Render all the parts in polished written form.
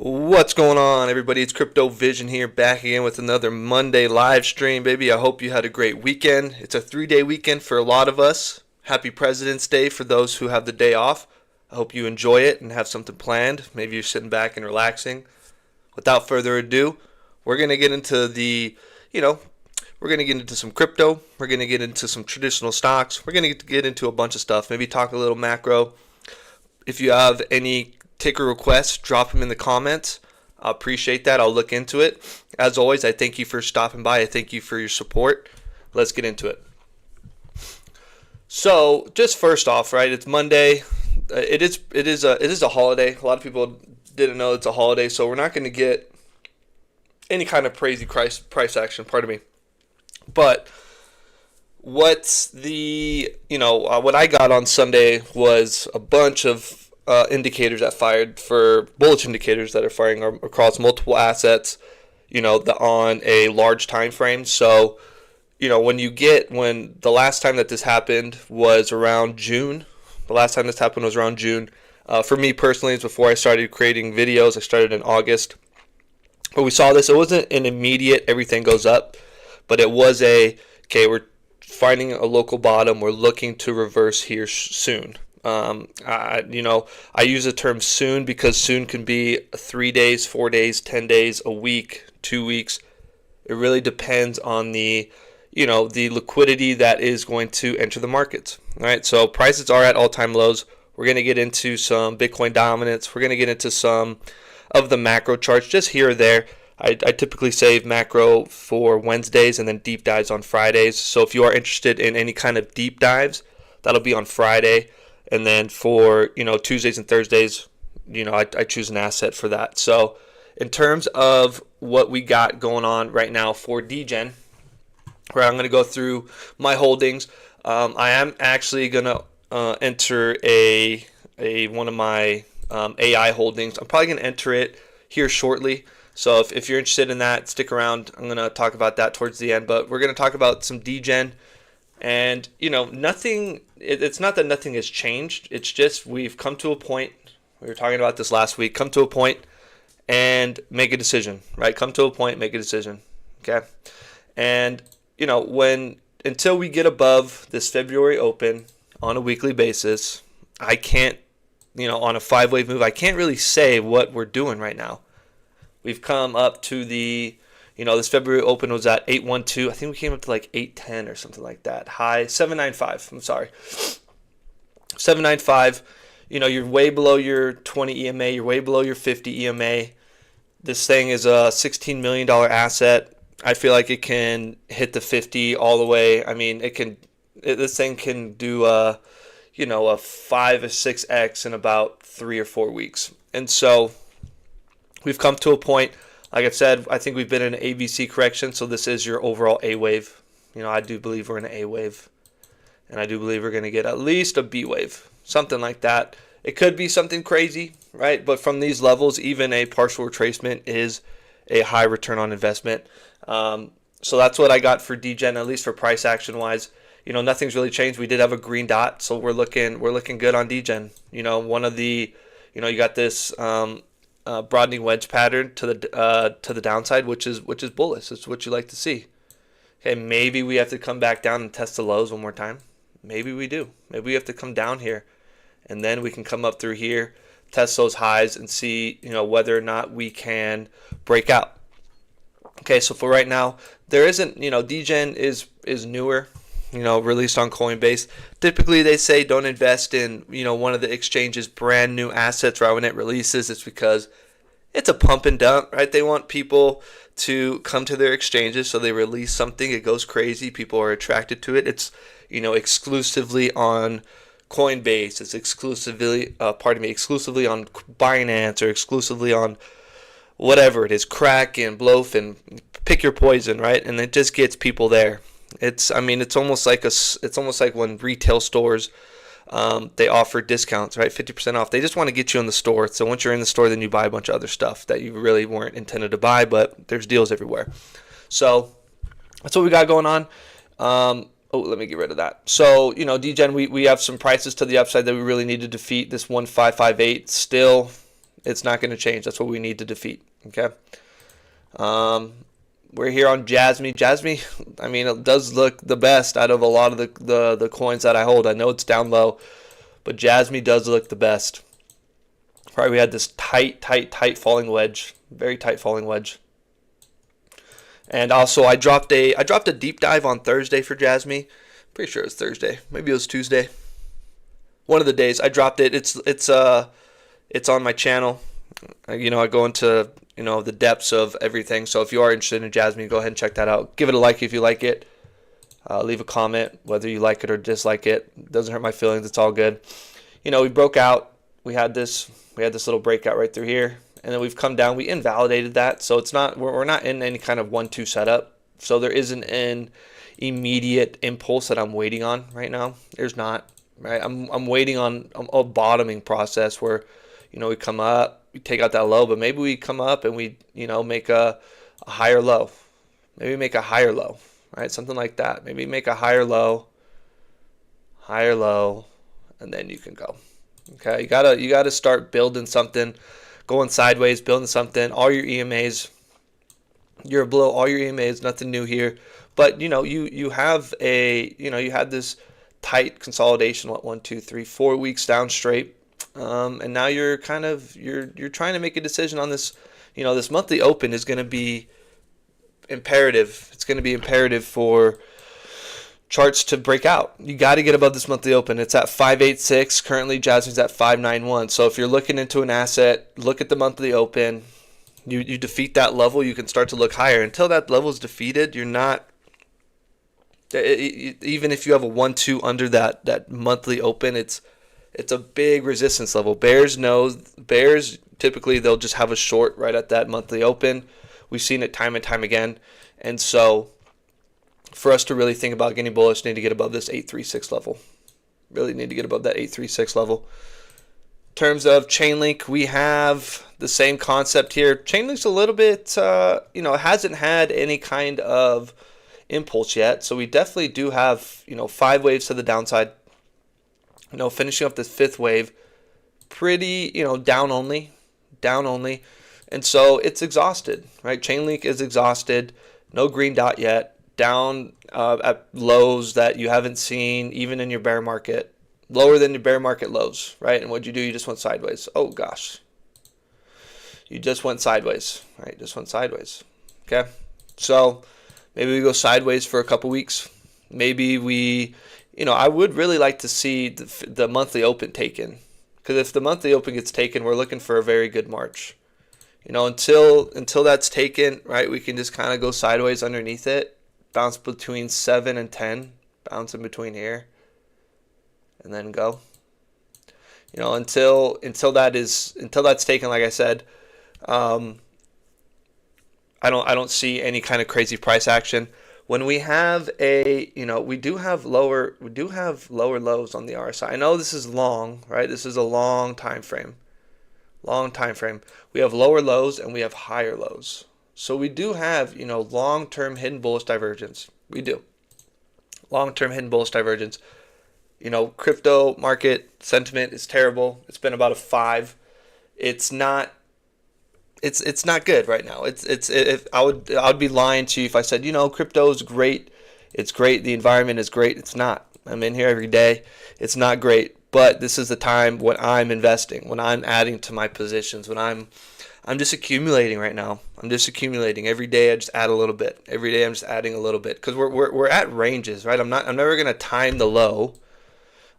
What's going on, everybody? It's Crypto Vision here, back again with another Monday live stream, baby. I hope you had a great weekend. It's a 3-day weekend for a lot of us. Happy President's Day for those who have the day off. I hope you enjoy it and have something planned. Maybe you're sitting back and relaxing. Without further ado, we're going to get into we're going to get into some crypto. We're going to get into some traditional stocks. We're going to get into a bunch of stuff. Maybe talk a little macro. If you have any ticker requests, drop them in the comments. I appreciate that. I'll look into it. As always, I thank you for stopping by. I thank you for your support. Let's get into it. So, just first off, right? It's Monday. It is a holiday. A lot of people didn't know it's a holiday, so we're not going to get any kind of crazy price action. Pardon me. But what I got on Sunday was a bunch of indicators that fired for bullish indicators that are firing across multiple assets, on a large time frame. So, when the last time that this happened was around June. The last time this happened was around June. For me personally, it's before I started creating videos. I started in August. But we saw this. It wasn't an immediate everything goes up, but it was we're finding a local bottom. We're looking to reverse here soon. I use the term soon because soon can be 3 days, 4 days, 10 days, a week, 2 weeks. It really depends on the liquidity that is going to enter the markets. All right, so prices are at all-time lows. We're going to get into some Bitcoin dominance. We're going to get into some of the macro charts just here or there. I typically save macro for Wednesdays and then deep dives on Fridays. So if you are interested in any kind of deep dives, that'll be on Friday. And then for, Tuesdays and Thursdays, I choose an asset for that. So in terms of what we got going on right now for DGen, where I'm going to go through my holdings, I am actually going to enter one of my AI holdings. I'm probably going to enter it here shortly. So if you're interested in that, stick around. I'm going to talk about that towards the end. But we're going to talk about some DGen. And, nothing, it's not that nothing has changed. It's just we've come to a point, we were talking about this last week, come to a point and make a decision, right? Come to a point, make a decision, okay? And, until we get above this February open on a weekly basis, I can't, on a 5-wave move, I can't really say what we're doing right now. We've come up to this February open was at 812. I think we came up to like 810 or something like that. High 795. I'm sorry. 795. You're way below your 20 EMA. You're way below your 50 EMA. This thing is a $16 million asset. I feel like it can hit the 50 all the way. I mean, this thing can do a 5 or 6x in about 3 or 4 weeks. And so we've come to a point. Like I've said, I think we've been in an ABC correction, so this is your overall A wave. I do believe we're in an A wave, and I do believe we're going to get at least a B wave, something like that. It could be something crazy, right? But from these levels, even a partial retracement is a high return on investment. So that's what I got for DGen, at least for price action wise. Nothing's really changed. We did have a green dot, so we're looking good on DGen. One of the, you got this. Broadening wedge pattern to the downside, which is bullish. It's what you like to see. Okay, maybe we have to come back down and test the lows one more time. Maybe we do. Maybe we have to come down here, and then we can come up through here, test those highs, and see whether or not we can break out. Okay, so for right now, there isn't DGen is newer. Released on Coinbase. Typically, they say don't invest in, one of the exchange's brand new assets right when it releases. It's because it's a pump and dump, right? They want people to come to their exchanges, so they release something. It goes crazy. People are attracted to it. It's, exclusively on Coinbase. It's exclusively on Binance or exclusively on whatever it is, Kraken, Blowfin, pick your poison, right? And it just gets people there. It's almost like when retail stores they offer discounts, right? 50% off. They just want to get you in the store. So once you're in the store, then you buy a bunch of other stuff that you really weren't intended to buy, but there's deals everywhere. So that's what we got going on. Let me get rid of that. So, DGen, we have some prices to the upside that we really need to defeat. This 1558 still, It's not going to change. That's what we need to defeat. Okay. We're here on Jasmy. Jasmy, I mean, it does look the best out of a lot of the coins that I hold. I know it's down low, but Jasmy does look the best. Right, we had this tight falling wedge, very tight falling wedge. And also, I dropped a deep dive on Thursday for Jasmy. Pretty sure it was Thursday. Maybe it was Tuesday. One of the days I dropped it. It's on my channel. I go into the depths of everything. So if you are interested in Jasmy, go ahead and check that out. Give it a like if you like it. Leave a comment whether you like it or dislike it. It doesn't hurt my feelings. It's all good. We broke out. We had this little breakout right through here, and then we've come down. We invalidated that, so it's not we're not in any kind of 1-2 setup. So there isn't an immediate impulse that I'm waiting on right now. There's not. Right, I'm waiting on a bottoming process where, we come up, we take out that low, but maybe we come up and we, make a higher low. Maybe make a higher low, right? Something like that. Maybe make a higher low, and then you can go. Okay, you gotta start building something, going sideways, building something. All your EMAs, you're below all your EMAs. Nothing new here, but you have you had this tight consolidation. 1, 2, 3, 4 weeks down straight, and now you're trying to make a decision on this. This monthly open is going to be imperative. It's going to be imperative for charts to break out. You got to get above this monthly open. It's at 586 currently. Jasmy's at 591. So if you're looking into an asset, look at the monthly open. You defeat that level, you can start to look higher. Until that level is defeated, you're not. Even if you have a 1-2 under that monthly open, it's a big resistance level. Bears typically they'll just have a short right at that monthly open. We've seen it time and time again, and so for us to really think about getting bullish, need to get above this 836 level. Really need to get above that 836 level. In terms of Chainlink, we have the same concept here. Chainlink's a little bit, it hasn't had any kind of impulse yet, so we definitely do have 5 waves to the downside. Finishing up this 5th wave, pretty down only, and so it's exhausted, right? Chainlink is exhausted, no green dot yet, down at lows that you haven't seen even in your bear market, lower than your bear market lows, right? And what'd you do? You just went sideways. Oh gosh, you just went sideways, right? Just went sideways. Okay, so maybe we go sideways for a couple weeks. Maybe we, I would really like to see the monthly open taken. Because if the monthly open gets taken, we're looking for a very good March. Until that's taken, right, we can just kind of go sideways underneath it. Bounce between 7 and 10. Bounce in between here. And then go. Until that's taken, like I said, I don't see any kind of crazy price action. When we have we do have lower lows on the RSI. I know this is long, right? This is a long time frame. We have lower lows and we have higher lows. So we do have, long-term hidden bullish divergence. We do. Long-term hidden bullish divergence. Crypto market sentiment is terrible. It's been about a 5. It's not good right now. I would be lying to you if I said, crypto is great. It's great. The environment is great. It's not. I'm in here every day. It's not great. But this is the time when I'm investing, when I'm adding to my positions, when I'm just accumulating right now. I'm just accumulating every day. I just add a little bit. Every day I'm just adding a little bit because we're at ranges, right? I'm never gonna time the low.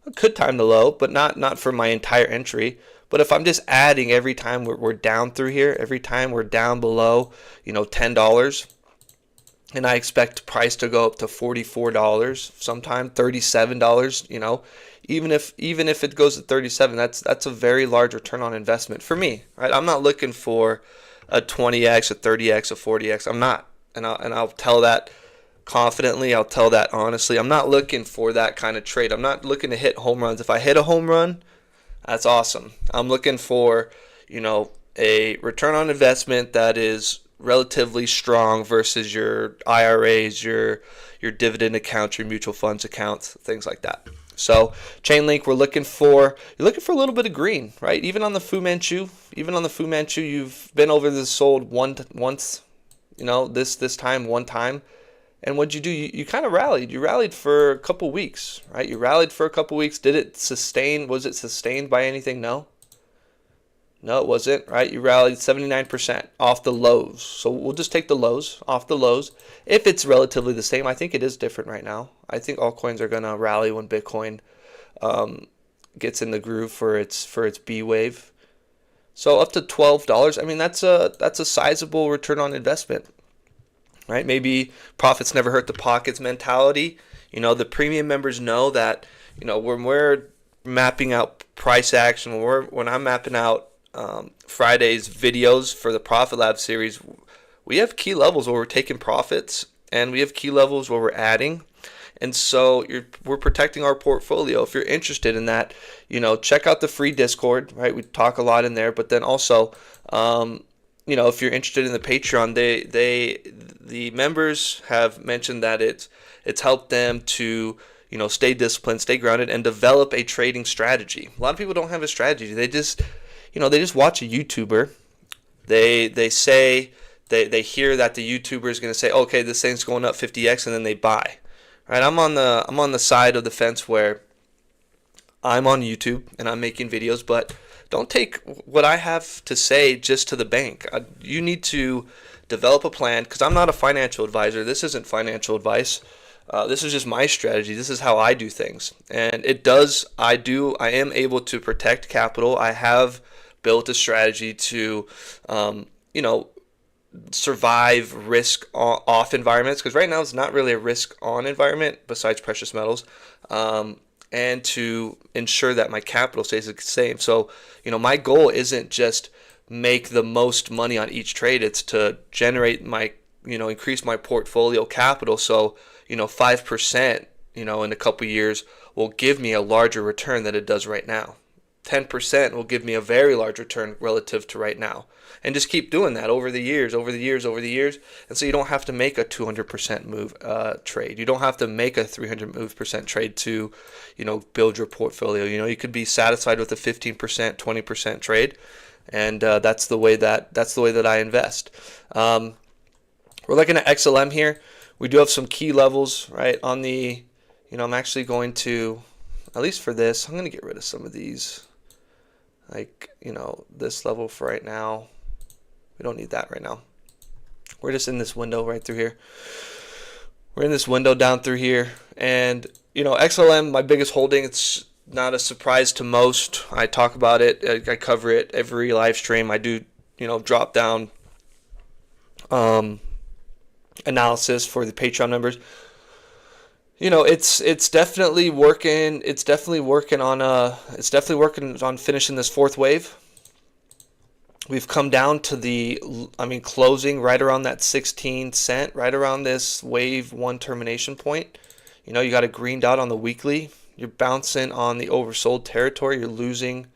I could time the low, but not for my entire entry. But if I'm just adding every time we're down through here, every time we're down below, $10, and I expect price to go up to $44, sometime $37, even if it goes to 37, that's a very large return on investment for me, right? I'm not looking for a 20x, a 30x, a 40x. I'm not, and I'll tell that confidently. I'll tell that honestly. I'm not looking for that kind of trade. I'm not looking to hit home runs. If I hit a home run, that's awesome. I'm looking for, a return on investment that is relatively strong versus your IRAs, your dividend accounts, your mutual funds accounts, things like that. So chain link, you're looking for a little bit of green, right? Even on the Fu Manchu, you've been over this sold once, this time one time. And what'd you do? You kind of rallied. You rallied for a couple weeks, right? You rallied for a couple weeks. Did it sustain? Was it sustained by anything? No. No, it wasn't, right? You rallied 79% off the lows. So we'll just take the lows, off the lows. If it's relatively the same, I think it is different right now. I think altcoins are going to rally when Bitcoin gets in the groove for its B wave. So up to $12, I mean, that's a sizable return on investment, right? Maybe profits never hurt the pockets mentality. The premium members know that, when we're mapping out price action, when I'm mapping out Friday's videos for the Profit Lab series, we have key levels where we're taking profits, and we have key levels where we're adding. And so we're protecting our portfolio. If you're interested in that, check out the free Discord, right? We talk a lot in there, but then also, if you're interested in the Patreon, the members have mentioned that it's helped them to stay disciplined, stay grounded, and develop a trading strategy. A lot of people don't have a strategy. They just watch a YouTuber. They say they hear that the YouTuber is going to say, okay, this thing's going up 50x, and then they buy. Right? I'm on the side of the fence where I'm on YouTube and I'm making videos, but don't take what I have to say just to the bank. You need to develop a plan, because I'm not a financial advisor. This isn't financial advice. This is just my strategy. This is how I do things, and I am able to protect capital. I have built a strategy to, survive risk off environments, because right now it's not really a risk on environment besides precious metals, and to ensure that my capital stays the same. So, my goal isn't just make the most money on each trade. It's to generate increase my portfolio capital. So, 5%, in a couple years will give me a larger return than it does right now. 10% will give me a very large return relative to right now. And just keep doing that over the years. And so you don't have to make a 200% move trade. You don't have to make a 300% trade to, build your portfolio. You could be satisfied with a 15%, 20% trade. And that's the way that I invest. We're looking at XLM here. We do have some key levels, right? On the, I'm actually going to, at least for this, I'm going to get rid of some of these. This level for right now. We don't need that right now. We're just in this window right through here. We're in this window down through here. And, XLM, my biggest holding, it's not a surprise to most. I talk about it. I cover it every live stream. I do, drop down analysis for the Patreon members. It's definitely working. It's definitely working on finishing this fourth wave. We've come down to closing right around that 16 cent, right around this wave one termination point. You got a green dot on the weekly. You're bouncing on the oversold territory. You're losing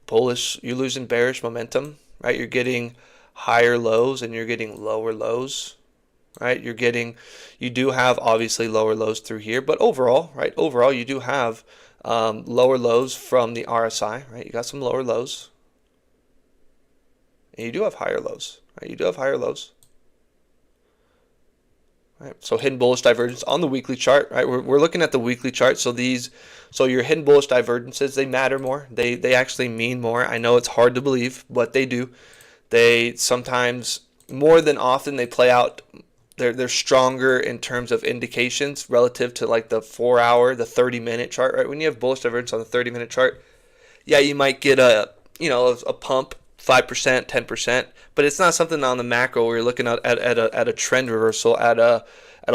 bearish momentum, right? You're getting higher lows and you're getting lower lows. Right, you do have obviously lower lows through here, but overall, you do have lower lows from the RSI, right? You got some lower lows, and you do have higher lows, right? You do have higher lows, right? So hidden bullish divergence on the weekly chart, right? We're looking at the weekly chart. So your hidden bullish divergences, they matter more. They actually mean more. I know it's hard to believe, but they do. They sometimes, more than often, they play out. They're stronger in terms of indications relative to like the 4-hour, the 30-minute chart, right? When you have bullish divergence on the 30-minute chart, yeah, you might get a pump, 5%, 10%, but it's not something on the macro where you're looking at a trend reversal at a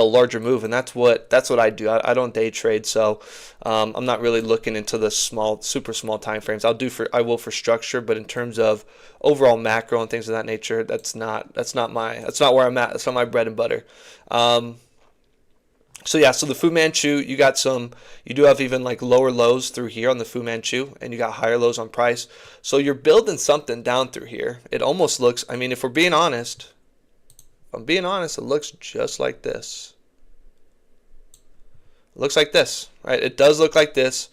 larger move, and that's what I do. I don't day trade, so I'm not really looking into the super small time frames. I will for structure, but in terms of overall macro and things of that nature, that's not where I'm at. That's not my bread and butter. So the Fu Manchu, you do have even like lower lows through here on the Fu Manchu, and you got higher lows on price. So you're building something down through here. It almost looks, if we're being honest, it looks just like this. It looks like this, right? It does look like this.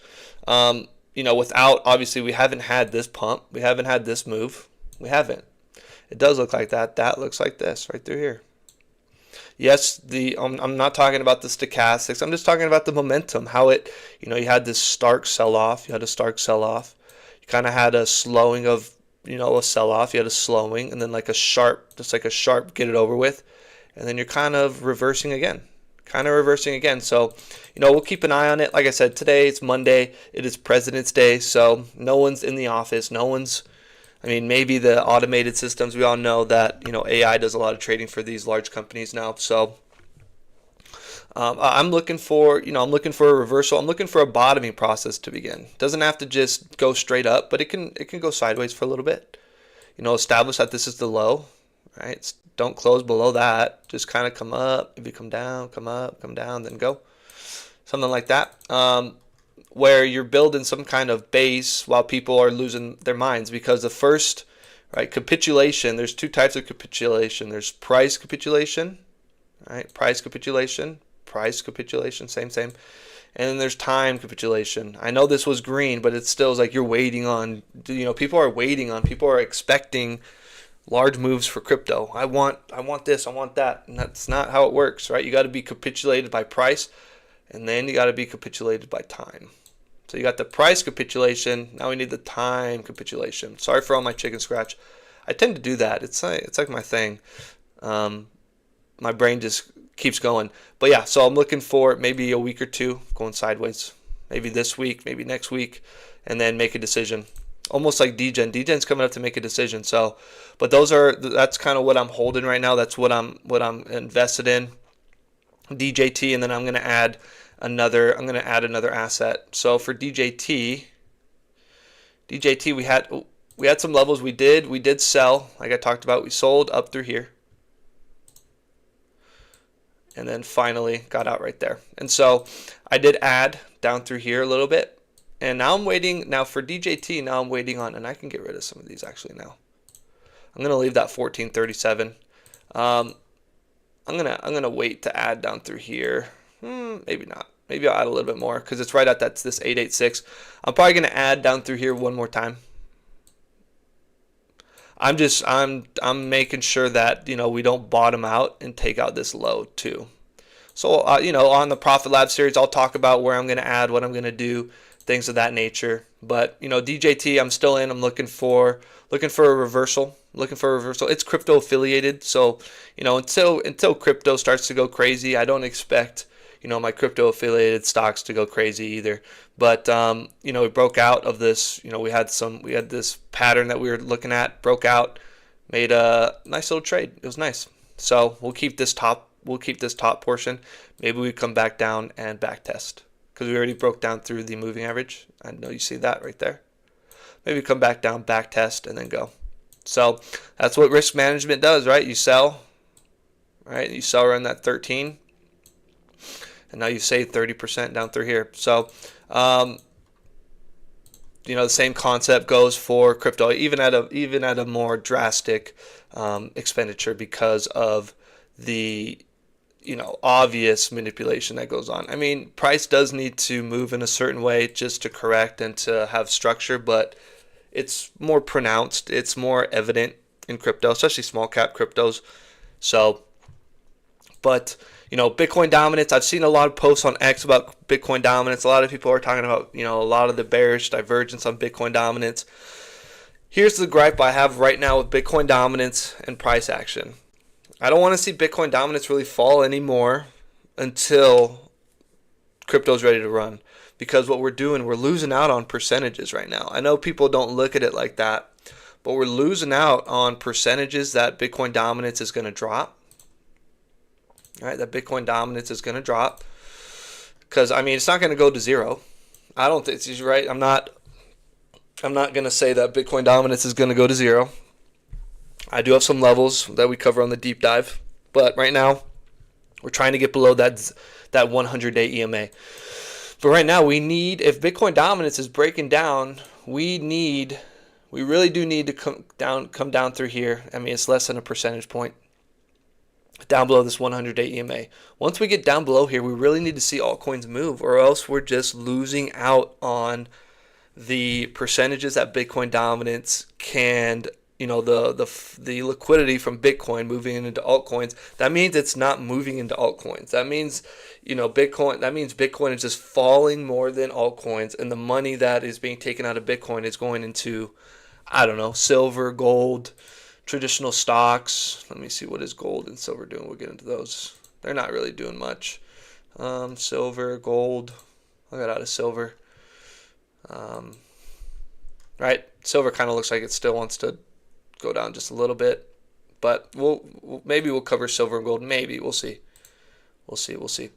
Without, obviously, we haven't had this pump. We haven't had this move. We haven't. It does look like that. That looks like this right through here. Yes, I'm not talking about the stochastics. I'm just talking about the momentum. How it, you had this stark sell-off. You had a stark sell-off. You kind of had a slowing of, a sell-off. You had a slowing, and then just like a sharp get it over with. And then you're kind of reversing again. So, we'll keep an eye on it. Like I said, today it's Monday. It is President's Day, so no one's in the office. Maybe the automated systems. We all know that, AI does a lot of trading for these large companies now. So I'm looking for a reversal. I'm looking for a bottoming process to begin. Doesn't have to just go straight up, but it can go sideways for a little bit. Establish that this is the low, right? Don't close below that. Just kind of come up, maybe come down, come up, come down, then go. Something like that. Where you're building some kind of base while people are losing their minds, because the first, right, capitulation, there's two types of capitulation. There's price capitulation, right? Price capitulation, same. And then there's time capitulation. I know this was green, but it still is like you're waiting on, people are expecting large moves for crypto. I want this, I want that, and that's not how it works, right? You got to be capitulated by price, and then you got to be capitulated by time. So you got the price capitulation. Now we need the time capitulation. Sorry for all my chicken scratch. I tend to do that. It's like my thing. My brain just keeps going. But yeah, so I'm looking for maybe a week or two going sideways. Maybe this week, maybe next week, and then make a decision. Almost like DGen. DGen's coming up to make a decision. So, but that's kind of what I'm holding right now. That's what I'm invested in. DJT, and then I'm going to add another asset. So for DJT, we had some levels. We did sell, like I talked about. We sold up through here, and then finally got out right there. And so I did add down through here a little bit. And now I'm waiting. Now for DJT, I'm waiting on, and I can get rid of some of these actually now. I'm gonna leave that 1437. I'm gonna wait to add down through here. Maybe not. Maybe I'll add a little bit more because it's right at this 886. I'm probably gonna add down through here one more time. I'm making sure that we don't bottom out and take out this low too. So on the Profit Lab series, I'll talk about where I'm gonna add, what I'm gonna do, things of that nature. But DJT, I'm still in. I'm looking for a reversal. It's crypto affiliated, so until crypto starts to go crazy, I don't expect my crypto affiliated stocks to go crazy either. But we broke out of this. We had this pattern that we were looking at, broke out, made a nice little trade. It was nice. So we'll keep this top portion. Maybe we come back down and back test, because we already broke down through the moving average. I know you see that right there. Maybe come back down, back test, and then go. So that's what risk management does, right? You sell, right? You sell around that 13, and now you save 30% down through here. So, the same concept goes for crypto, even at a more drastic expenditure, because of the obvious manipulation that goes on. Price does need to move in a certain way just to correct and to have structure, but it's more pronounced, it's more evident in crypto, especially small cap cryptos. So, but Bitcoin dominance, I've seen a lot of posts on X about Bitcoin dominance. A lot of people are talking about, a lot of the bearish divergence on Bitcoin dominance. Here's the gripe I have right now with Bitcoin dominance and price action. I don't want to see Bitcoin dominance really fall anymore until crypto's ready to run. Because what we're doing, we're losing out on percentages right now. I know people don't look at it like that, but we're losing out on percentages that Bitcoin dominance is going to drop. Right? That Bitcoin dominance is going to drop. Because, it's not going to go to zero. I don't think you're right. I'm not going to say that Bitcoin dominance is going to go to zero. I do have some levels that we cover on the deep dive, but right now we're trying to get below that 100-day EMA. But right now if Bitcoin dominance is breaking down, we really do need to come down through here. It's less than a percentage point. down below this 100-day EMA. Once we get down below here, we really need to see altcoins move, or else we're just losing out on the percentages that Bitcoin dominance can, the liquidity from Bitcoin moving into altcoins. That means it's not moving into altcoins. That means, Bitcoin is just falling more than altcoins, and the money that is being taken out of Bitcoin is going into, I don't know, silver, gold, traditional stocks. Let me see, what is gold and silver doing? We'll get into those. They're not really doing much. Silver, gold. I got out of silver. Right, silver kind of looks like it still wants to go down just a little bit, but maybe we'll cover silver and gold. Maybe we'll see. We'll see.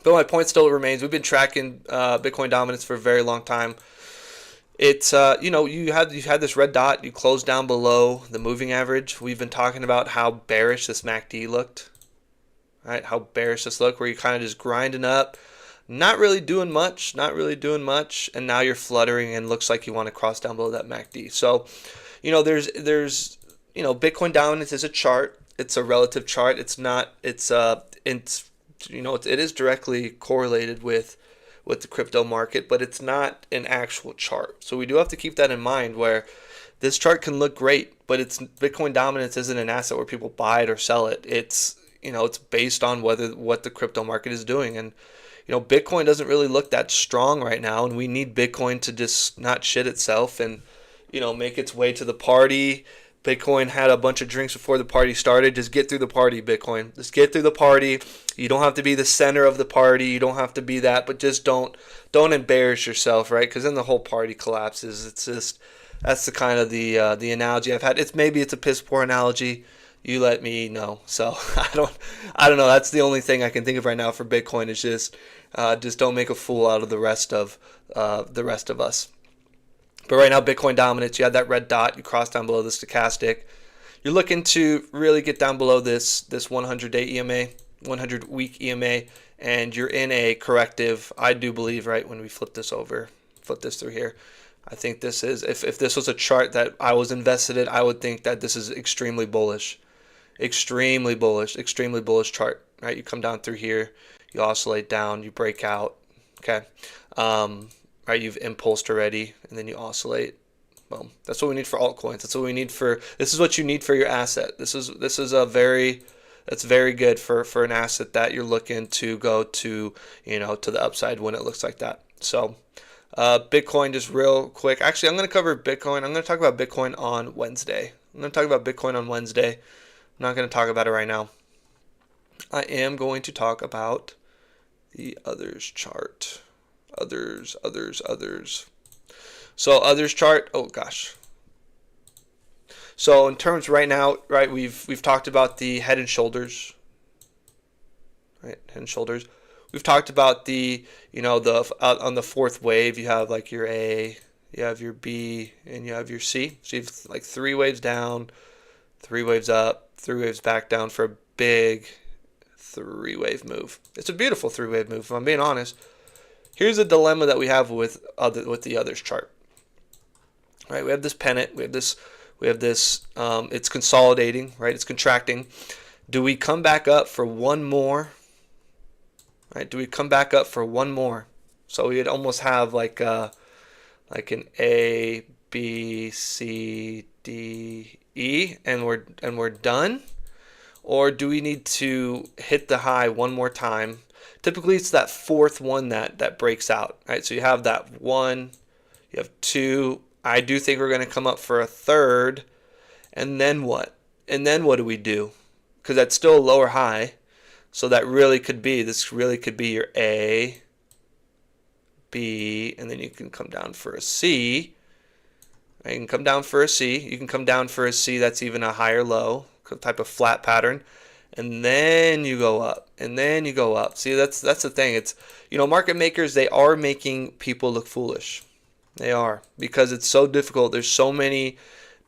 But my point still remains: we've been tracking Bitcoin dominance for a very long time. It's you had this red dot. You closed down below the moving average. We've been talking about how bearish this MACD looked, right? How bearish this looked, where you're kind of just grinding up, not really doing much, and now you're fluttering and looks like you want to cross down below that MACD. So, there's Bitcoin dominance is a chart. It's a relative chart. It's not. It is directly correlated with the crypto market, but it's not an actual chart. So we do have to keep that in mind, where this chart can look great, but Bitcoin dominance isn't an asset where people buy it or sell it. It's based on what the crypto market is doing. And Bitcoin doesn't really look that strong right now, and we need Bitcoin to just not shit itself and make its way to the party. Bitcoin had a bunch of drinks before the party started. Just get through the party, Bitcoin. Just get through the party. You don't have to be the center of the party. You don't have to be that, but just don't embarrass yourself, right? Because then the whole party collapses. It's just, that's the kind of the analogy I've had. It's a piss poor analogy. You let me know. So I don't know. That's the only thing I can think of right now for Bitcoin is just don't make a fool out of the rest of us. But right now, Bitcoin dominance, you had that red dot, you cross down below the stochastic. You're looking to really get down below this 100-day EMA, 100-week EMA, and you're in a corrective, I do believe, right, when we flip this through here. I think this is, if this was a chart that I was invested in, I would think that this is extremely bullish chart, right? You come down through here, you oscillate down, you break out, okay? Right, you've impulsed already, and then you oscillate. Well, that's what we need for altcoins. This is what you need for your asset. This is that's very good for an asset that you're looking to go to, to the upside when it looks like that. So, Bitcoin, just real quick. Actually, I'm going to cover Bitcoin. I'm going to talk about Bitcoin on Wednesday. I'm not going to talk about it right now. I am going to talk about the others chart. Others. So others chart. Oh gosh. So in terms right now, right, we've talked about the head and shoulders. Right, head and shoulders. We've talked about the on the fourth wave, you have like your A, you have your B, and you have your C. So you have like 3 waves down, 3 waves up, 3 waves back down for a big 3-wave move. It's a beautiful 3-wave move, if I'm being honest. Here's a dilemma that we have with the others chart. Right, we have this pennant, we have this. It's consolidating, right? It's contracting. Do we come back up for one more? Right? Do we come back up for one more? So we'd almost have like an A, B, C, D, E, and we're done. Or do we need to hit the high one more time? Typically, it's that fourth one that breaks out, right? So you have that 1, you have 2. I do think we're going to come up for a third, and then what? And then what do we do? Because that's still a lower high, so this really could be your A, B, and then you can come down for a C. You can come down for a C. You can come down for a C that's even a higher low, type of flat pattern. And then you go up, and then you go up. See, that's the thing. It's, market makers, they are making people look foolish. They are, because it's so difficult. There's so many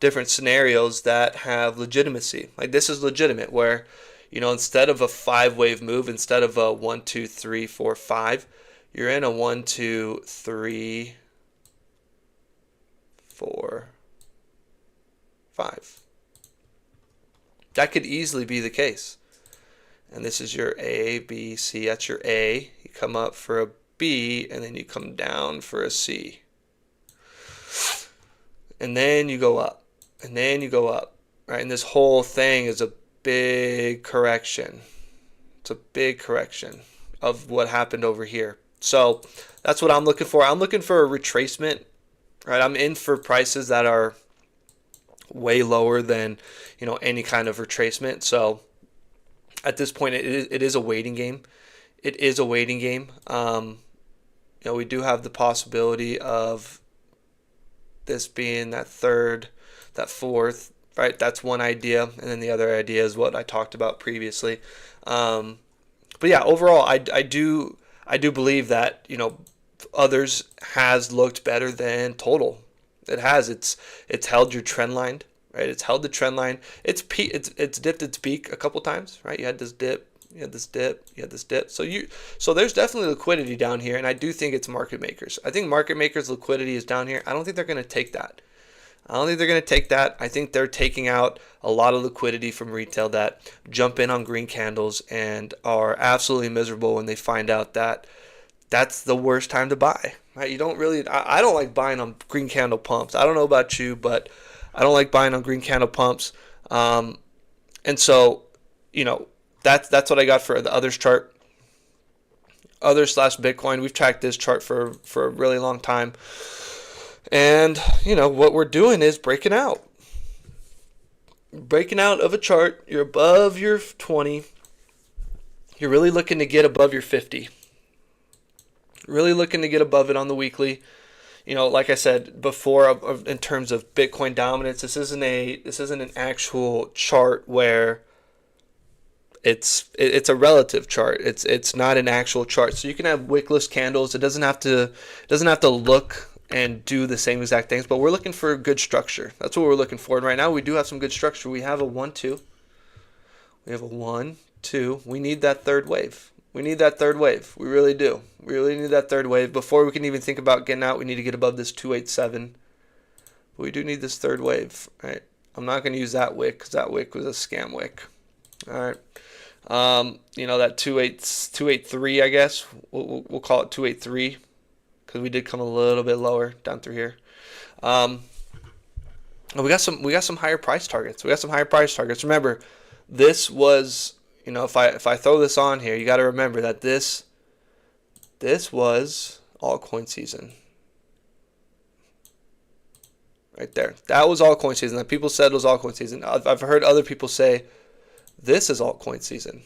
different scenarios that have legitimacy. Like this is legitimate, where, instead of a 5-wave move, instead of a 1, 2, 3, 4, 5, you're in a 1, 2, 3, 4, 5. That could easily be the case. and this is your A, B, C. That's your A. You come up for a B, and then you come down for a C. And then you go up, and then you go up, right? And this whole thing is a big correction. It's a big correction of what happened over here. So that's what I'm looking for. I'm looking for a retracement, right? I'm in for prices that are way lower than, any kind of retracement. So at this point, it is a waiting game. It is a waiting game. We do have the possibility of this being that third, that fourth, right? That's one idea. And then the other idea is what I talked about previously. But yeah, overall, I do believe that, others has looked better than total. It has. It's held your trend line, right? It's held the trend line. It's dipped its peak a couple times, right? You had this dip, you had this dip, you had this dip. So there's definitely liquidity down here, and I do think it's market makers. I think market makers' liquidity is down here. I don't think they're going to take that. I think they're taking out a lot of liquidity from retail that jump in on green candles and are absolutely miserable when they find out that that's the worst time to buy. Right? You don't really. I don't like buying on green candle pumps. I don't know about you, but I don't like buying on green candle pumps. And so, that's what I got for the others chart. Other/Bitcoin. We've tracked this chart for a really long time. And, what we're doing is breaking out. Breaking out of a chart. You're above your 20. You're really looking to get above your 50. Really looking to get above it on the weekly. Like I said before, in terms of Bitcoin dominance, this isn't an actual chart where it's a relative chart. It's not an actual chart. So you can have wickless candles. It doesn't have to look and do the same exact things, but we're looking for good structure. That's what we're looking for. And right now we do have some good structure. We have a 1-2. We have a 1-2. We need that third wave. We We really do. We really need that third wave. Before we can even think about getting out, we need to get above this 287. But we do need this third wave. All right. I'm not going to use that wick because that wick was a scam wick. All right. That 283, I guess. We'll call it 283. Because we did come a little bit lower down through here. We got some higher price targets. Remember, this was, if I throw this on here, you got to remember that this was altcoin season. Right there. That was altcoin season. That people said was altcoin season. I've heard other people say this is altcoin season.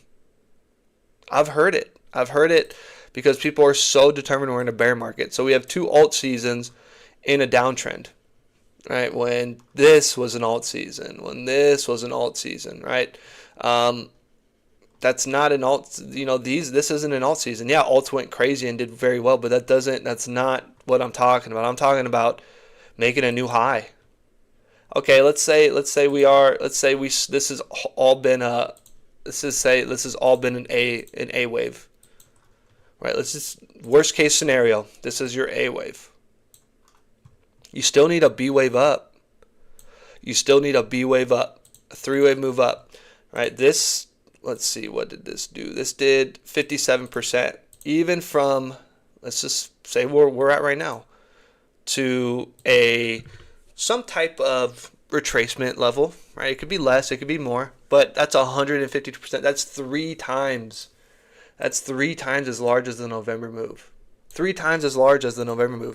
I've heard it because people are so determined we're in a bear market. So we have two alt seasons in a downtrend, right? When this was an alt season, right? That's not an alt, this isn't an alt season. Yeah, alts went crazy and did very well, but that's not what I'm talking about. I'm talking about making a new high. Okay, let's say this has all been an A wave. Right, let's just, worst case scenario, this is your A wave. You still need a B wave up. A 3-wave move up. Right, let's see, what did this do? This did 57%. Even from, let's just say where we're at right now, to some type of retracement level, right? It could be less, it could be more, but that's 152%. That's three times as large as the November move.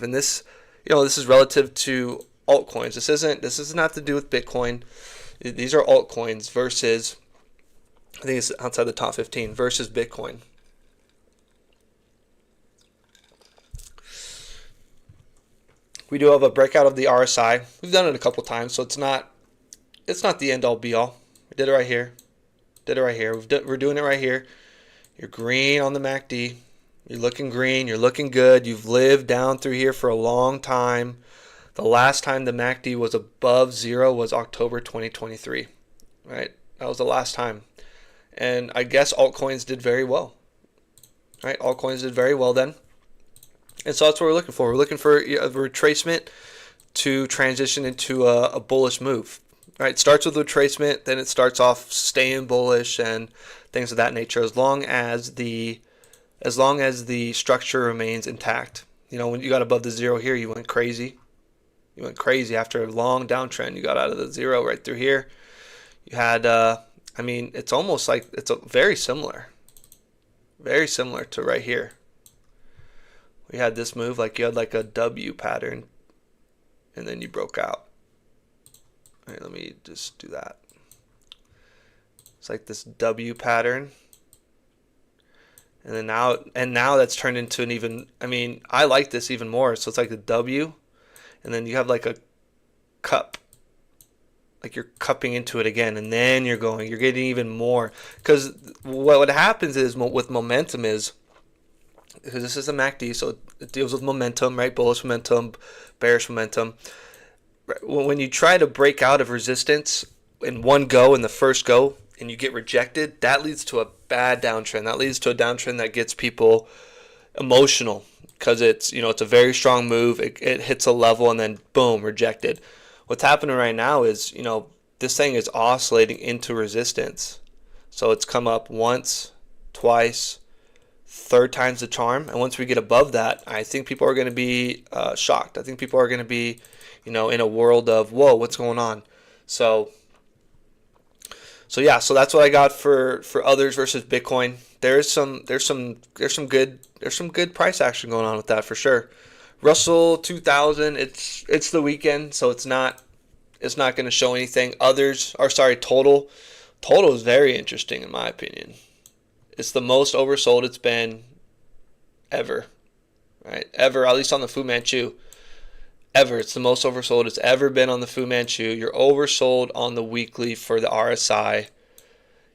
And this is relative to altcoins. This doesn't have to do with Bitcoin. These are altcoins versus, I think it's outside the top 15, versus Bitcoin. We do have a breakout of the RSI. We've done it a couple times, so it's not the end all be all. We did it right here. We're doing it right here. You're green on the MACD. You're looking green. You're looking good. You've lived down through here for a long time. The last time the MACD was above 0 was October 2023. Right? That was the last time. And I guess altcoins did very well. Right? Altcoins did very well then. And so that's what we're looking for. We're looking for a retracement to transition into a bullish move. Right? It starts with retracement, then it starts off staying bullish, and things of that nature, as long as the structure remains intact. When you got above the zero here, you went crazy. You went crazy after a long downtrend. You got out of the zero right through here. You had, it's almost like very similar to right here. We had this move, like you had like a W pattern, and then you broke out. All right, let me just do that. It's like this W pattern. And then now that's turned into an even, I like this even more. So it's like a W, and then you have like a cup. Like you're cupping into it again, and then you're getting even more. Because what happens is with momentum is, because this is a MACD, so it deals with momentum, right? Bullish momentum, bearish momentum. When you try to break out of resistance in one go, in the first go, and you get rejected, that leads to a bad downtrend. That leads to a downtrend that gets people emotional, because it's a very strong move. It hits a level and then boom, rejected. What's happening right now is, this thing is oscillating into resistance. So it's come up once, twice, third time's the charm. And once we get above that, I think people are going to be shocked. I think people are going to be, in a world of, whoa, what's going on? So yeah, so that's what I got for others versus Bitcoin. There's some good price action going on with that for sure. Russell 2000, it's the weekend, so it's not going to show anything. Total is very interesting in my opinion. It's the most oversold it's been ever, right? Ever, at least on the Fu Manchu. Ever, it's the most oversold it's ever been on the Fu Manchu. You're oversold on the weekly for the RSI.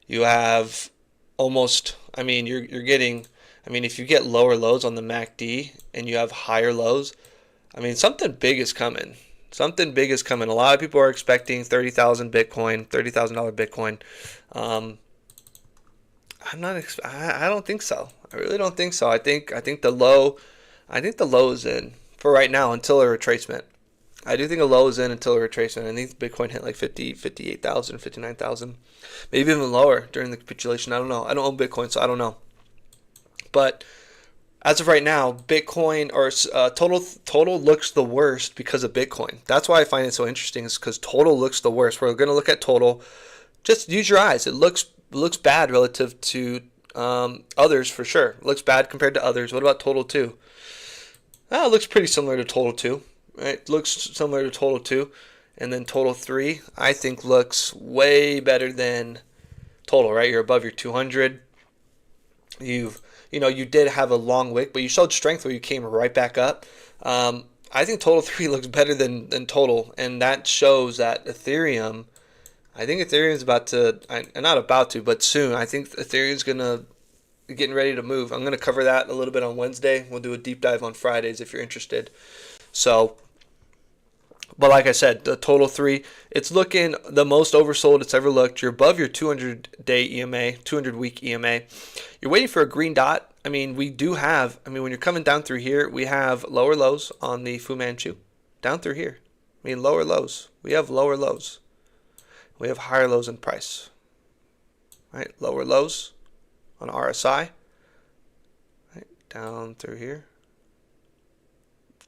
You have almost, you're getting. If you get lower lows on the MACD and you have higher lows, something big is coming. Something big is coming. A lot of people are expecting $30,000 Bitcoin. I don't think so. I really don't think so. I think the low is in for right now until a retracement. I do think a low is in until a retracement. I think Bitcoin hit like 58,000, 59,000, maybe even lower during the capitulation. I don't know. I don't own Bitcoin, so I don't know. But as of right now, Bitcoin or total looks the worst because of Bitcoin. That's why I find it so interesting, is because total looks the worst. We're going to look at total. Just use your eyes. It looks bad relative to others for sure. It looks bad compared to others. What about total 2? It looks pretty similar to total 2. Right? It looks similar to total 2. And then total 3, I think, looks way better than total, right? You're above your 200. You did have a long wick, but you showed strength where you came right back up. I think total 3 looks better than total, and that shows that Ethereum, I think Ethereum's but soon. I think Ethereum's getting ready to move. I'm going to cover that a little bit on Wednesday. We'll do a deep dive on Fridays if you're interested. So, but like I said, the total 3, it's looking the most oversold it's ever looked. You're above your 200-day EMA, 200-week EMA. You're waiting for a green dot. We do have, when you're coming down through here, we have lower lows on the Fu Manchu. Down through here. Lower lows. We have lower lows. We have higher lows in price. Right? Lower lows on RSI. Right? Down through here.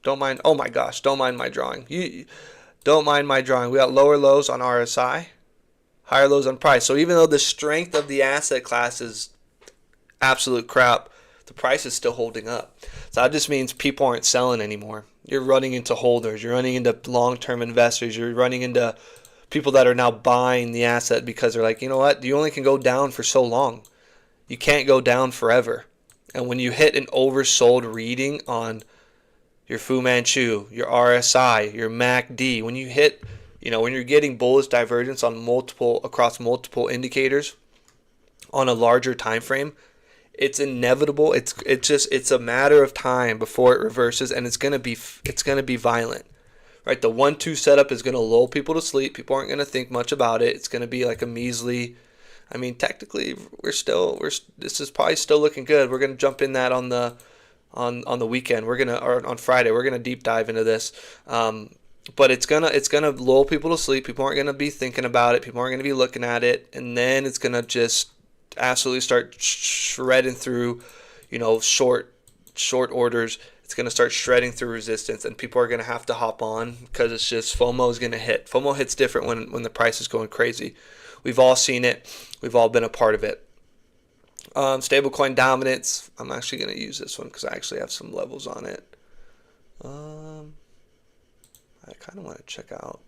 Don't mind my drawing. Don't mind my drawing. We got lower lows on RSI, higher lows on price. So even though the strength of the asset class is absolute crap, the price is still holding up. So that just means people aren't selling anymore. You're running into holders. You're running into long-term investors. You're running into people that are now buying the asset because they're like, you know what? You only can go down for so long. You can't go down forever. And when you hit an oversold reading on your Fu Manchu, your RSI, your MACD, when you hit, when you're getting bullish divergence on across multiple indicators on a larger time frame, it's inevitable. It's a matter of time before it reverses, and it's gonna be violent, right? The 1-2 setup is gonna lull people to sleep. People aren't gonna think much about it. It's gonna be like a measly. Technically, this is probably still looking good. We're gonna jump in that on the weekend. Or on Friday, we're gonna deep dive into this. But it's gonna lull people to sleep. People aren't gonna be thinking about it. People aren't gonna be looking at it, and then it's gonna just absolutely start shredding through, short orders. It's going to start shredding through resistance, and people are going to have to hop on because it's just FOMO is going to hit. FOMO hits different when the price is going crazy. We've all seen it. We've all been a part of it. Stablecoin dominance. I'm actually going to use this one because I actually have some levels on it. I kind of want to check out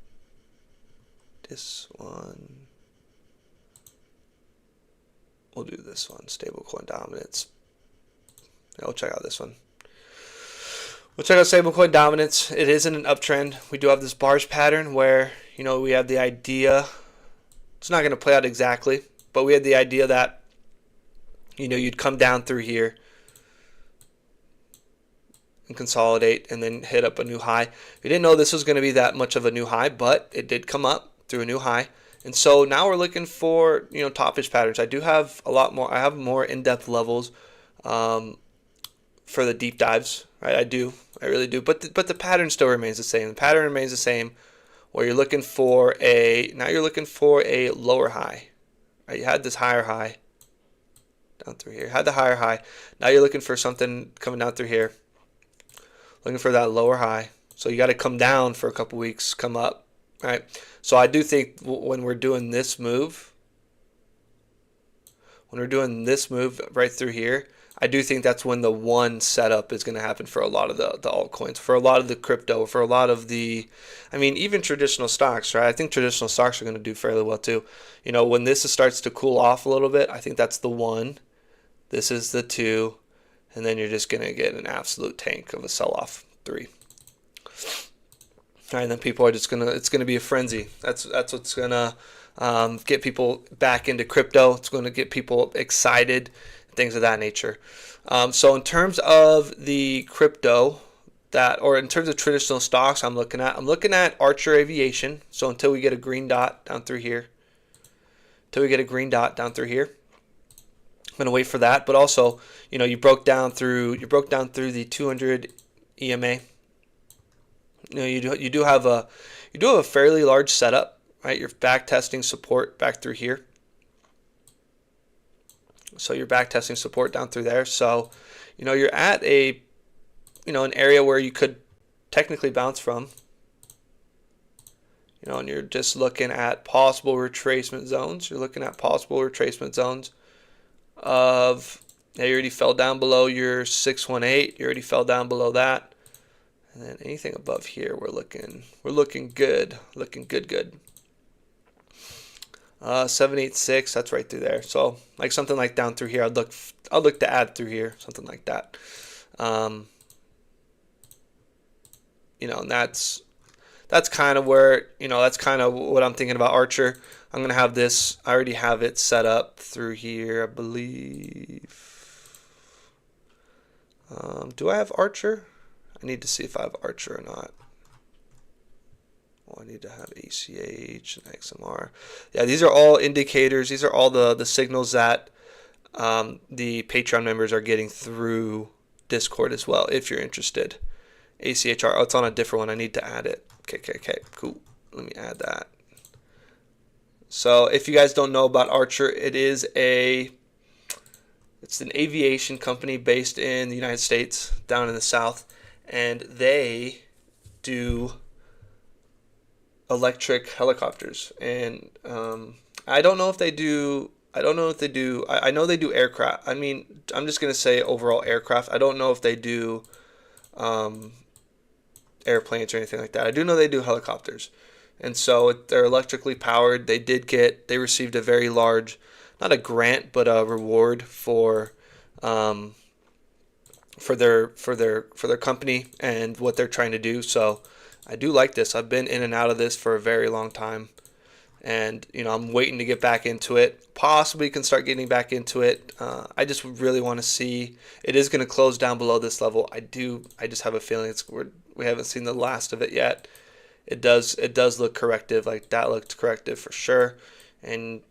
this one. We'll do this one, stablecoin dominance. Yeah, we'll check out this one. We'll check out stablecoin dominance. It is in an uptrend. We do have this bars pattern where, we have the idea. It's not going to play out exactly, but we had the idea that, you'd come down through here and consolidate and then hit up a new high. We didn't know this was going to be that much of a new high, but it did come up through a new high. And so now we're looking for, top-ish patterns. I do have a lot more. I have more in-depth levels for the deep dives, right? I really do. But the pattern still remains the same. The pattern remains the same where you're looking for now you're looking for a lower high. Right? You had this higher high down through here. Had the higher high. Now you're looking for something coming down through here. Looking for that lower high. So you got to come down for a couple weeks, come up, right? So I do think when we're doing this move, right through here, I do think that's when the one setup is going to happen for a lot of the altcoins, for a lot of the crypto, for a lot of the, even traditional stocks, right? I think traditional stocks are going to do fairly well too. When this starts to cool off a little bit, I think that's the one. This is the two. And then you're just going to get an absolute tank of a sell-off 3. All right, and then people are just it's going to be a frenzy. That's what's going to get people back into crypto. It's going to get people excited, things of that nature. So in terms of the crypto, or in terms of traditional stocks I'm looking at Archer Aviation. So until we get a green dot down through here. I'm going to wait for that, but also, you broke down through the 200 EMA. You do have a fairly large setup, right? You're back testing support back through here. So you're back testing support down through there. So, you're at an area where you could technically bounce from. And you're just looking at possible retracement zones. You already fell down below your 618. You already fell down below that, and then anything above here, we're looking good, good. 786, that's right through there. So like something like down through here, I'll look to add through here, something like that. And that's kind of where that's kind of what I'm thinking about Archer. I'm going to have this, I already have it set up through here, I believe. Do I have Archer? I need to see if I have Archer or not. I need to have ACH and XMR. Yeah, these are all indicators. These are all the signals that the Patreon members are getting through Discord as well, if you're interested. ACHR, it's on a different one. I need to add it. Okay, cool. Let me add that. So if you guys don't know about Archer, it's an aviation company based in the United States, down in the South, and they do electric helicopters. And I don't know if they do. I know they do aircraft. I'm just gonna say overall aircraft. I don't know if they do airplanes or anything like that. I do know they do helicopters. And so they're electrically powered. They received a very large, not a grant, but a reward for their company and what they're trying to do. So I do like this. I've been in and out of this for a very long time, and I'm waiting to get back into it. Possibly can start getting back into it. I just really want to see. It is going to close down below this level. I just have a feeling we haven't seen the last of it yet. It does look corrective. Like that looked corrective for sure, and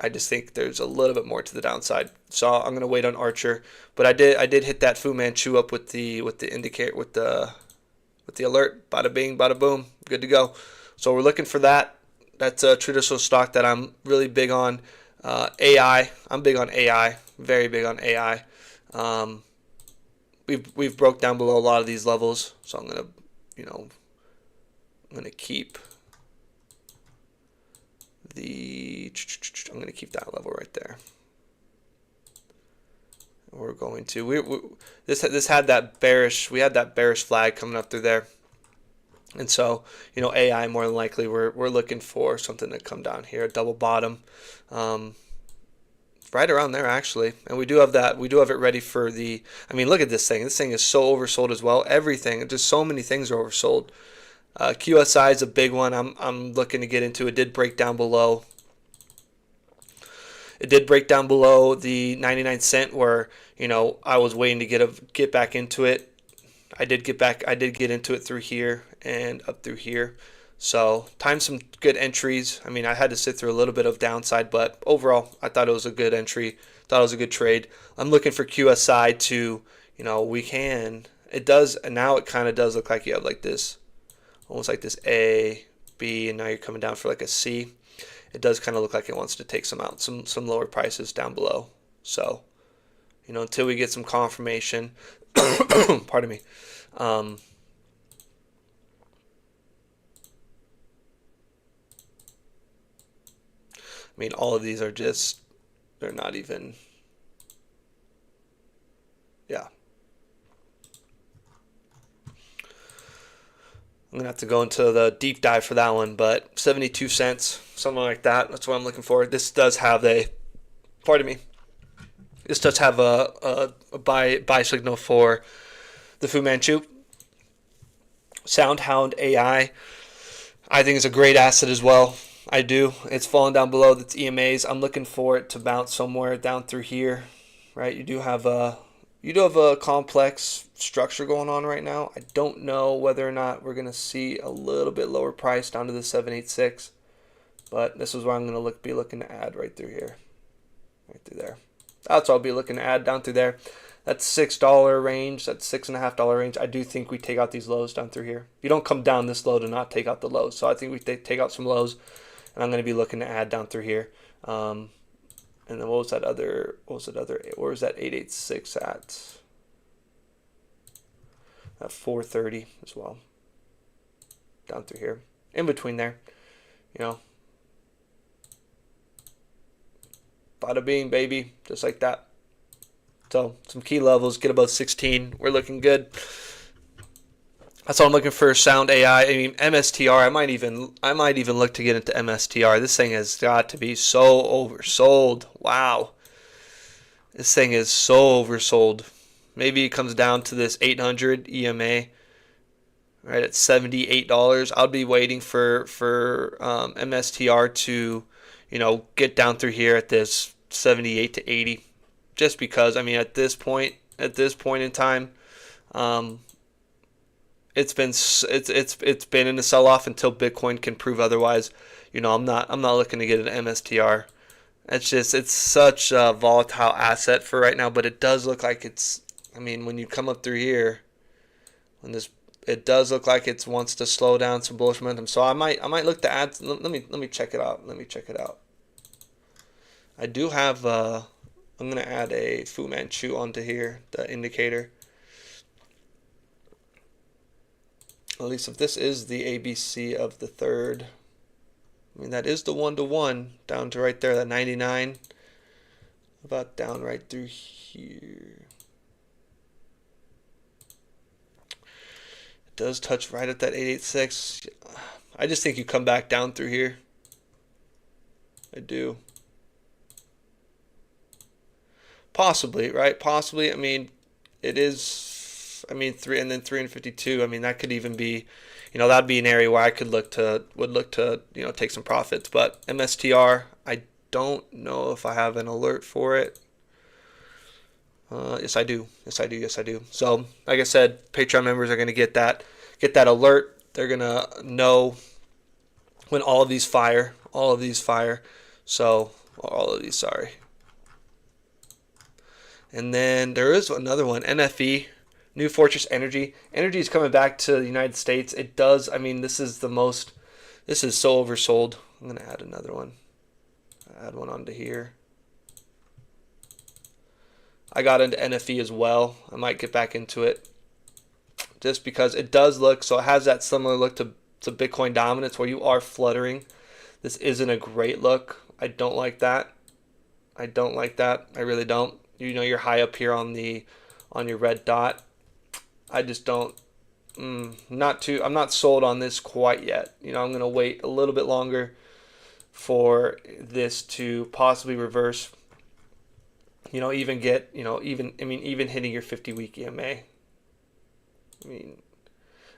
I just think there's a little bit more to the downside. So I'm gonna wait on Archer, but I did hit that Fu Manchu up with the indicator with the alert. Bada bing, bada boom, good to go. So we're looking for that. That's a traditional stock that I'm really big on. AI. I'm big on AI. Very big on AI. Um, we've broke down below a lot of these levels, so I'm gonna keep I'm gonna keep that level right there. We're going to this had that bearish, we had that bearish flag coming up through there, and so AI more than likely we're looking for something to come down here, a double bottom, right around there actually, and we do have it ready for the. I mean, look at this thing. This thing is so oversold as well. Everything, just so many things are oversold. QSI is a big one. I'm looking to get into. It did break down below. It did break down below the 99 cent where I was waiting to get back into it. I did get into it through here and up through here. So timed some good entries. I mean, I had to sit through a little bit of downside, but overall, I thought it was a good entry. Thought it was a good trade. I'm looking for QSI to, we can. It does, and now it kind of does look like you have like this, almost like this A, B, and now you're coming down for like a C. It does kind of look like it wants to take some lower prices down below. So, until we get some confirmation, pardon me. I mean, all of these are just, they're not even, yeah. I'm going to have to go into the deep dive for that one, but 72 cents, something like that. That's what I'm looking for. This does have pardon me, this does have a buy signal for the Fu Manchu. Soundhound AI, I think is a great asset as well. I do. It's falling down below its EMAs. I'm looking for it to bounce somewhere down through here, right? You do have a complex structure going on right now. I don't know whether or not we're going to see a little bit lower price down to the 786, but this is where I'm going to be looking to add right through here, right through there. That's what I'll be looking to add down through there. That's $6 range. That's $6.50 range. I do think we take out these lows down through here. You don't come down this low to not take out the lows. So I think we take out some lows, and I'm going to be looking to add down through here. And then where was that 886 at? At 430 as well. Down through here. In between there. Bada bing, baby. Just like that. So some key levels, get above 16. We're looking good. That's all I'm looking for. Sound AI. I mean, MSTR. I might even look to get into MSTR. This thing has got to be so oversold. Wow, this thing is so oversold. Maybe it comes down to this 800 EMA, right at $78. I'll be waiting for MSTR to, get down through here at this 78 to 80. Just because, I mean, at this point in time, it's been in a sell-off until Bitcoin can prove otherwise. I'm not looking to get an MSTR. It's such a volatile asset for right now, but it does look like it's. I mean, when you come up through here, it does look like it wants to slow down some bullish momentum. So I might look to add. Let me check it out. I do have. I'm going to add a Fu Manchu onto here, the indicator. At least if this is the ABC of the third. I mean, that is the 1-to-1 down to right there, that 99. About down right through here. It does touch right at that 886. I just think you come back down through here. I do. Possibly, right? Possibly. I mean, it is. I mean, 352. I mean, that could even be, that'd be an area where I would look to, take some profits. But MSTR, I don't know if I have an alert for it. Yes, I do. So, like I said, Patreon members are going to get that alert. They're going to know when all of these fire. So, all of these, sorry. And then there is another one, NFE, New Fortress Energy. Energy is coming back to the United States. It does. I mean, this is so oversold. I'm going to add another one. Add one onto here. I got into NFE as well. I might get back into it just because it does look, so it has that similar look to Bitcoin dominance where you are fluttering. This isn't a great look. I don't like that. I don't like that. I really don't. You know, you're high up here on your red dot. I just don't. I'm not sold on this quite yet. You know, I'm gonna wait a little bit longer for this to possibly reverse. You know, even get, you know, even hitting your 50-week EMA. I mean,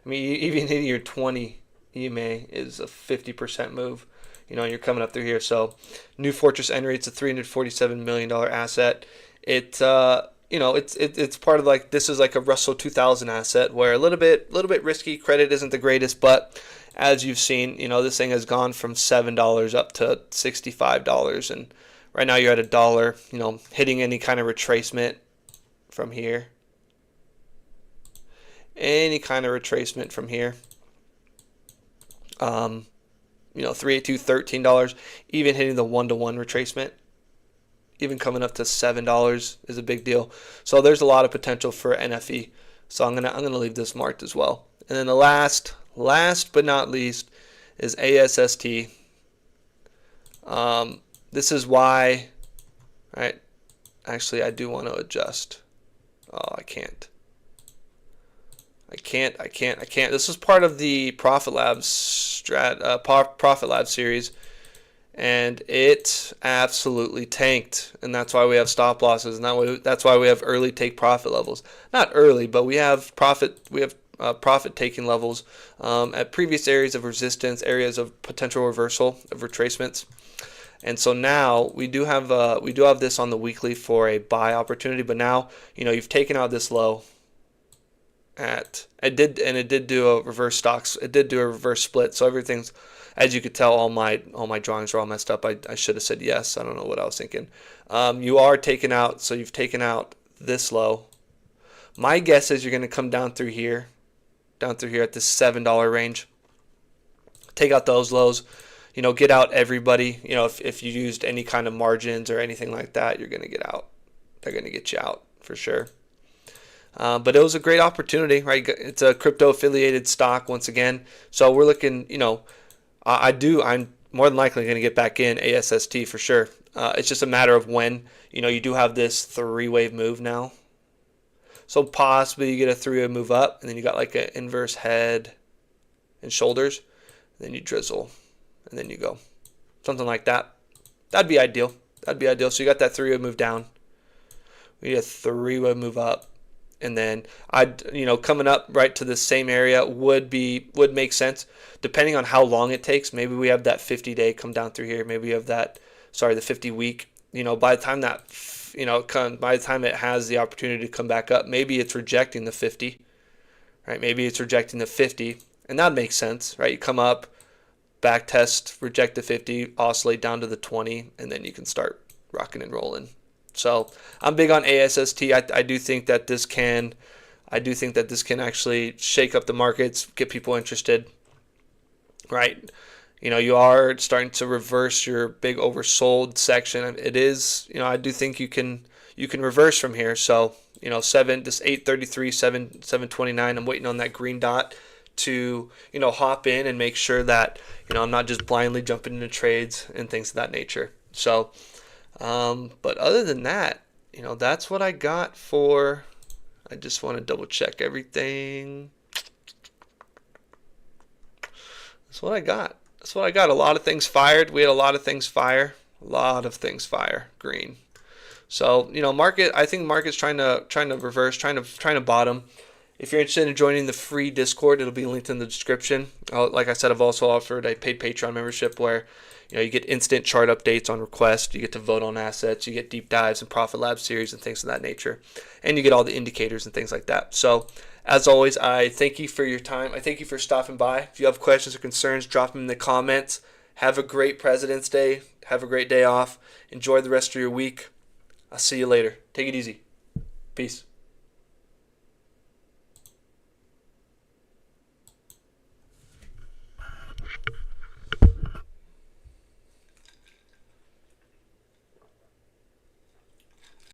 even hitting your 20 EMA is a 50% move. You know, and you're coming up through here. So, New Fortress Enrate's a $347 million asset. It, you know, it's part of like, this is like a Russell 2000 asset where a little bit risky. Credit isn't the greatest, but as you've seen, you know, this thing has gone from $7 up to $65, and right now you're at $1. You know, hitting any kind of retracement from here. Any kind of retracement from here. You know, 382, $13. Even hitting the 1-to-1 retracement, even coming up to $7 is a big deal. So there's a lot of potential for NFE. So I'm gonna leave this marked as well. And then the last but not least is ASST. This is why, right? Actually, I do want to adjust. Oh, I can't. This is part of the Profit Labs Profit Labs series, and it absolutely tanked, and that's why we have stop losses, and that's why we have early take profit levels. Not early, but we have profit taking levels at previous areas of resistance, areas of potential reversal of retracements. And so now we do have this on the weekly for a buy opportunity, but now, you know, you've taken out this low. It did do a reverse stocks. It did do a reverse split. So everything's, as you could tell, all my drawings are all messed up. I should have said yes. I don't know what I was thinking. You are taking out, so you've taken out this low. My guess is you're going to come down through here at this $7 range. Take out those lows. You know, get out everybody. You know, if you used any kind of margins or anything like that, you're going to get out. They're going to get you out for sure. But it was a great opportunity, right? It's a crypto affiliated stock once again. So we're looking, you know, I'm more than likely going to get back in ASST for sure. It's just a matter of when. You know, you do have this 3-wave move now. So possibly you get a 3-wave move up, and then you got like an inverse head and shoulders, and then you drizzle, and then you go. Something like that. That'd be ideal. So you got that 3-wave move down. We get a 3-wave move up. And then coming up right to the same area would make sense depending on how long it takes. Maybe we have that 50-day come down through here. Maybe we have the 50-week. You know, by the time it has the opportunity to come back up, maybe it's rejecting the 50, right? Maybe it's rejecting the 50, and that makes sense, right? You come up, back test, reject the 50, oscillate down to the 20, and then you can start rocking and rolling. So I'm big on ASST. I do think that this can actually shake up the markets, get people interested, right? You know, you are starting to reverse your big oversold section. It is, you know, I do think you can reverse from here. So, you know, 833, 729. I'm waiting on that green dot to, you know, hop in and make sure that, you know, I'm not just blindly jumping into trades and things of that nature. So. But other than that, you know, that's what I got for. I just want to double check everything. That's what I got. A lot of things fired. We had a lot of things fire. Green. So, you know, I think market's trying to reverse, trying to bottom. If you're interested in joining the free Discord, it'll be linked in the description. Like I said, I've also offered a paid Patreon membership where, you know, you get instant chart updates on request. You get to vote on assets. You get deep dives and Profit Lab series and things of that nature. And you get all the indicators and things like that. So, as always, I thank you for your time. I thank you for stopping by. If you have questions or concerns, drop them in the comments. Have a great President's Day. Have a great day off. Enjoy the rest of your week. I'll see you later. Take it easy. Peace.